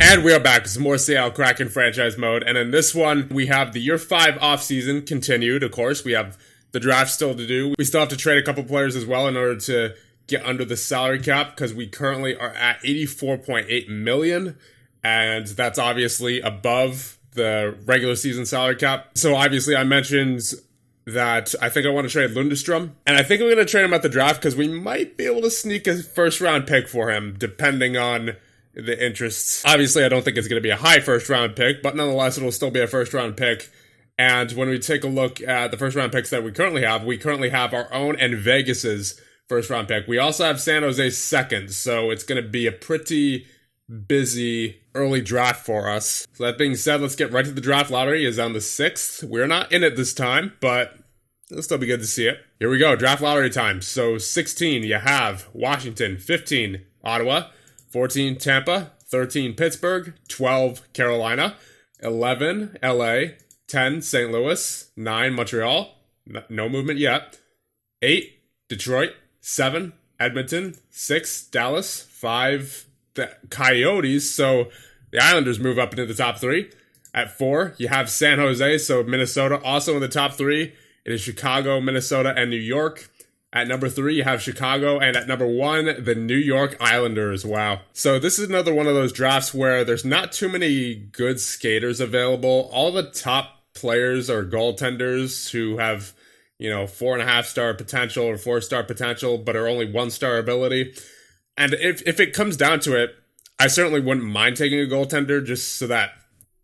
And we are back with some more Seattle Kraken franchise mode. And in this one, we have the Year 5 offseason continued, of course. We have the draft still to do. We still have to trade a couple players as well in order to get under the salary cap, because we currently are at $84.8 million. And that's obviously above the regular season salary cap. So obviously I mentioned that I think I want to trade Lundestrom. And I think I'm going to trade him at the draft because we might be able to sneak a first round pick for him, depending on the interests. Obviously, I don't think it's going to be a high first round pick, but nonetheless, it'll still be a first round pick. And when we take a look at the first round picks that we currently have our own and Vegas's first round pick. We also have San Jose's second, so it's going to be a pretty busy early draft for us. So that being said, let's get right to the draft lottery. It's on the 6th. We're not in it this time, but it'll still be good to see it. Here we go, draft lottery time. So 16, you have Washington. 15, Ottawa. 14, Tampa. 13, Pittsburgh. 12, Carolina. 11, LA. 10, St. Louis. 9, Montreal. No movement yet. 8, Detroit. 7, Edmonton. 6, Dallas. 5, the Coyotes. So the Islanders move up into the top 3. At 4, you have San Jose. So Minnesota also in the top 3. It is Chicago, Minnesota, and New York. At number 3, you have Chicago, and at number 1, the New York Islanders. Wow. So this is another one of those drafts where there's not too many good skaters available. All the top players are goaltenders who have, 4.5-star potential or 4-star potential, but are only 1-star ability. And if it comes down to it, I certainly wouldn't mind taking a goaltender just so that,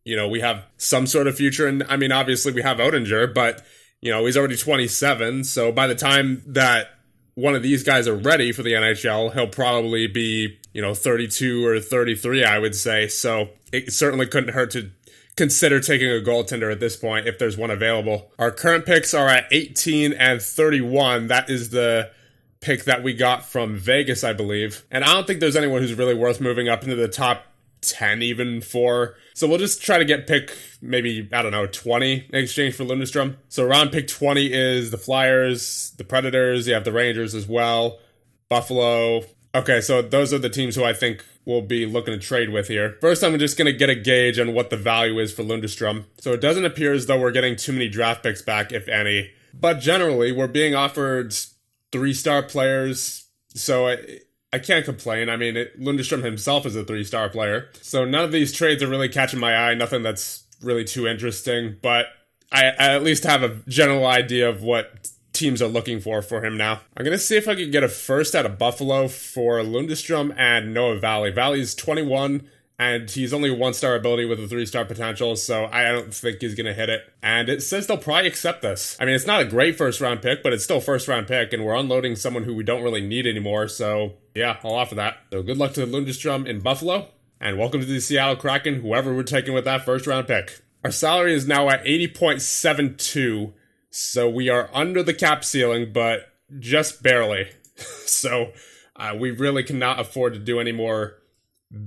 we have some sort of future. And I mean, obviously we have Oettinger, but he's already 27, so by the time that one of these guys are ready for the NHL, he'll probably be, 32 or 33, I would say. So it certainly couldn't hurt to consider taking a goaltender at this point if there's one available. Our current picks are at 18 and 31. That is the pick that we got from Vegas, I believe. And I don't think there's anyone who's really worth moving up into the top 10 even for. So we'll just try to get pick maybe, 20 in exchange for Lundestrom. So around pick 20 is the Flyers, the Predators, you have the Rangers as well, Buffalo. Okay, so those are the teams who I think we'll be looking to trade with here. First, I'm just going to get a gauge on what the value is for Lundestrom. So it doesn't appear as though we're getting too many draft picks back, if any. But generally, we're being offered 3-star players, so I can't complain. I mean, Lundestrom himself is a 3-star player. So none of these trades are really catching my eye. Nothing that's really too interesting. But I at least have a general idea of what teams are looking for him now. I'm going to see if I can get a first out of Buffalo for Lundestrom and Noah Valley. Valley's 21, and he's only a 1-star ability with a 3-star potential, so I don't think he's going to hit it. And it says they'll probably accept this. I mean, it's not a great first-round pick, but it's still a first-round pick, and we're unloading someone who we don't really need anymore, so yeah, I'll offer that. So good luck to Lundestrom in Buffalo, and welcome to the Seattle Kraken, whoever we're taking with that first-round pick. Our salary is now at 80.72, so we are under the cap ceiling, but just barely. So we really cannot afford to do any more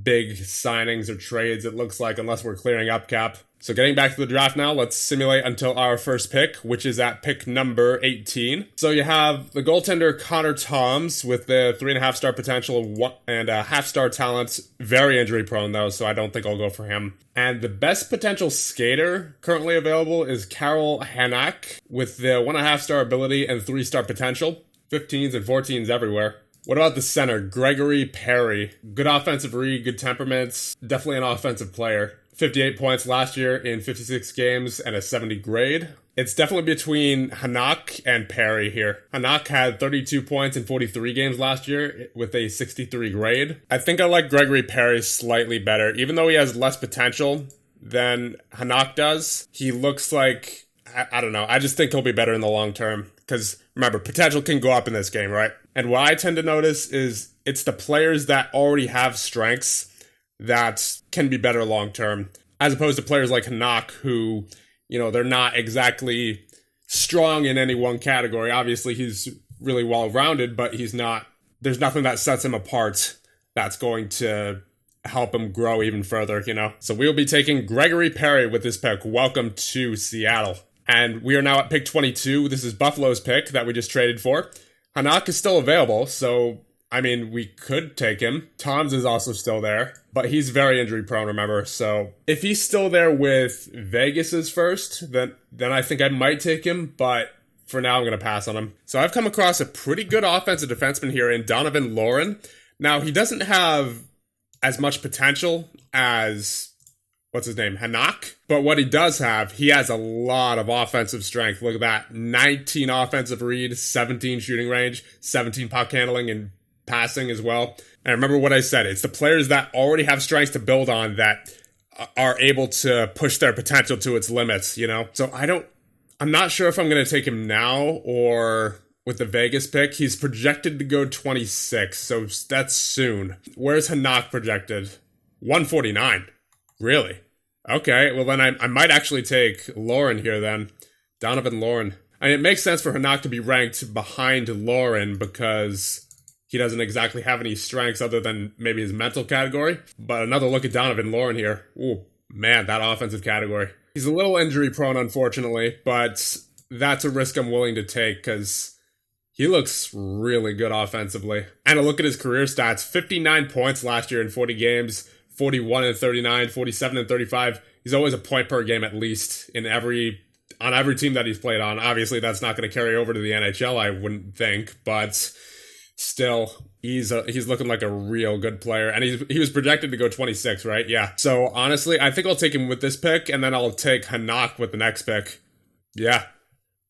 big signings or trades, it looks like, unless we're clearing up cap. So getting back to the draft now, let's simulate until our first pick, which is at pick number 18. So you have the goaltender Connor Toms with the 3.5-star potential and a half-star talent. Very injury prone though, so I don't think I'll go for him. And the best potential skater currently available is Karel Hanak with the 1.5-star ability and 3-star potential. 15s and 14s everywhere. What about the center, Gregory Perry? Good offensive read, good temperaments, definitely an offensive player. 58 points last year in 56 games and a 70 grade. It's definitely between Hanak and Perry here. Hanak had 32 points in 43 games last year with a 63 grade. I think I like Gregory Perry slightly better. Even though he has less potential than Hanak does, he looks like, I don't know, I just think he'll be better in the long term. Because remember, potential can go up in this game, right? And what I tend to notice is it's the players that already have strengths that can be better long term, as opposed to players like Hanak who, they're not exactly strong in any one category. Obviously, he's really well-rounded, but there's nothing that sets him apart that's going to help him grow even further, So we'll be taking Gregory Perry with this pick. Welcome to Seattle. And we are now at pick 22. This is Buffalo's pick that we just traded for. Hanak is still available, so I mean, we could take him. Tom's is also still there, but he's very injury prone, remember? So if he's still there with Vegas's first, then I think I might take him, but for now I'm going to pass on him. So I've come across a pretty good offensive defenseman here in Donovan Lauren. Now, he doesn't have as much potential as, what's his name, Hanak, but what he does have, he has a lot of offensive strength. Look at that, 19 offensive read, 17 shooting range, 17 puck handling, and passing as well. And remember what I said, it's the players that already have strengths to build on that are able to push their potential to its limits, you know? So I'm not sure if I'm going to take him now or with the Vegas pick. He's projected to go 26, so that's soon. Where's Hanak projected? 149. Really? Okay, well then I might actually take Lauren here then. Donovan Lauren. I mean, it makes sense for Hanak to be ranked behind Lauren because he doesn't exactly have any strengths other than maybe his mental category. But another look at Donovan Lauren here. Ooh, man, that offensive category. He's a little injury prone, unfortunately, but that's a risk I'm willing to take because he looks really good offensively. And a look at his career stats, 59 points last year in 40 games, 41 and 39, 47 and 35. He's always a point per game at least on every team that he's played on. Obviously, that's not going to carry over to the NHL, I wouldn't think, but still, he's looking like a real good player, and he was projected to go 26, right? Yeah. So honestly, I think I'll take him with this pick, and then I'll take Hanak with the next pick. Yeah.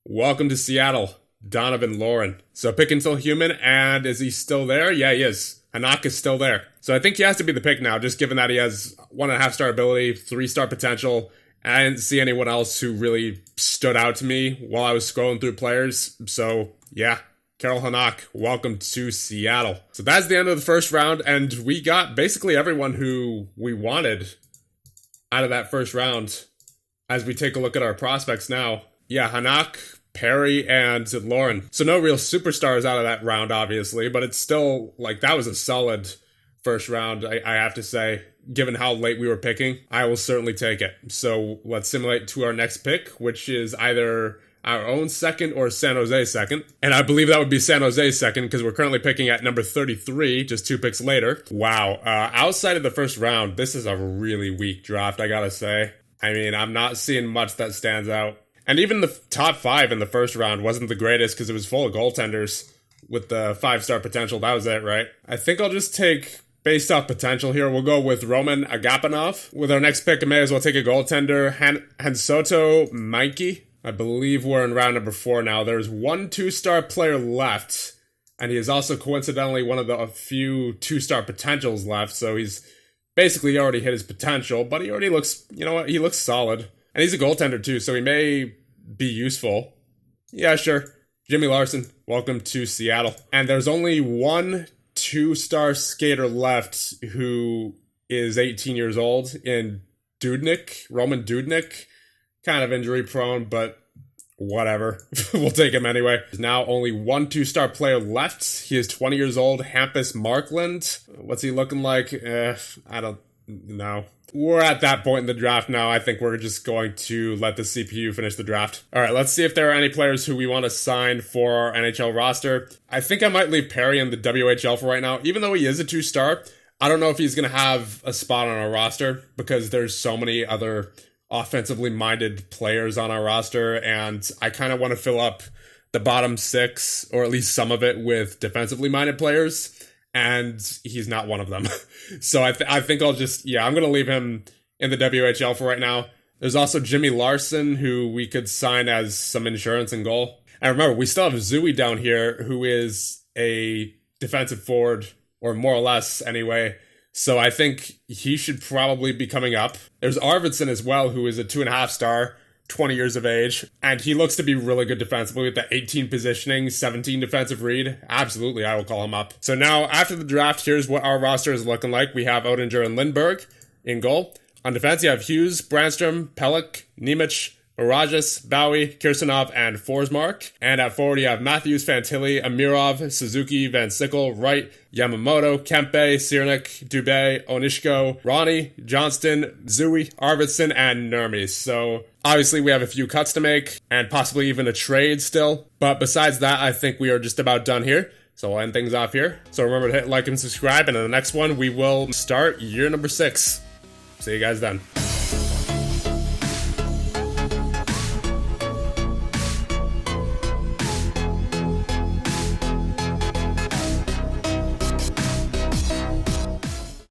Welcome to Seattle, Donovan Lauren. So pick until human, and is he still there? Yeah, he is. Hanak is still there. So I think he has to be the pick now, just given that he has 1.5 star ability, 3 star potential. I didn't see anyone else who really stood out to me while I was scrolling through players. So yeah. Karel Hanak, welcome to Seattle. So that's the end of the first round, and we got basically everyone who we wanted out of that first round. As we take a look at our prospects now. Yeah, Hanak, Perry, and Lauren. So no real superstars out of that round, obviously, but it's still, like, that was a solid first round, I have to say. Given how late we were picking, I will certainly take it. So let's simulate to our next pick, which is either our own second or San Jose second. And I believe that would be San Jose second because we're currently picking at number 33, just 2 picks later. Wow. Outside of the first round, this is a really weak draft, I gotta say. I mean, I'm not seeing much that stands out. And even the top 5 in the first round wasn't the greatest because it was full of goaltenders with the 5-star potential. That was it, right? I think I'll just take, based off potential here, we'll go with Roman Agapanov. With our next pick, I may as well take a goaltender, Hansoto Mikey. I believe we're in round number 4 now. There's 1 2-star player left, and he is also coincidentally one of the few 2-star potentials left, so he's basically already hit his potential, but he already looks, you know what, he looks solid. And he's a goaltender too, so he may be useful. Yeah, sure. Jimmy Larson, welcome to Seattle. And there's only 1 2-star skater left who is 18 years old in Dudnik, Roman Dudnik. Kind of injury prone, but whatever. We'll take him anyway. There's now only 1 2-star player left. He is 20 years old, Hampus Markland. What's he looking like? I don't know. We're at that point in the draft now. I think we're just going to let the CPU finish the draft. All right, let's see if there are any players who we want to sign for our NHL roster. I think I might leave Perry in the WHL for right now. Even though he is a 2-star, I don't know if he's going to have a spot on our roster because there's so many other offensively minded players on our roster, and I kind of want to fill up the bottom 6, or at least some of it, with defensively minded players, and he's not one of them. So I think I'll just, I'm going to leave him in the WHL for right now. There's also Jimmy Larson, who we could sign as some insurance and goal. And remember, we still have Zooey down here, who is a defensive forward, or more or less anyway. So I think he should probably be coming up. There's Arvidsson as well, who is a 2.5-star, 20 years of age. And he looks to be really good defensively with the 18 positioning, 17 defensive read. Absolutely, I will call him up. So now, after the draft, here's what our roster is looking like. We have Odinger and Lindbergh in goal. On defense, you have Hughes, Brandstrom, Pelech, Nemec, Barajas, Bowie, Kirsanov, and Forsmark. And at forward, you have Matthews, Fantilli, Amirov, Suzuki, Van Sickle, Wright, Yamamoto, Kempe, Ciernik, Dubé, Onishko, Ronnie, Johnston, Zooey, Arvidsson, and Nurmi. So obviously we have a few cuts to make and possibly even a trade still. But besides that, I think we are just about done here. So we'll end things off here. So remember to hit like and subscribe, and in the next one, we will start year number 6. See you guys then.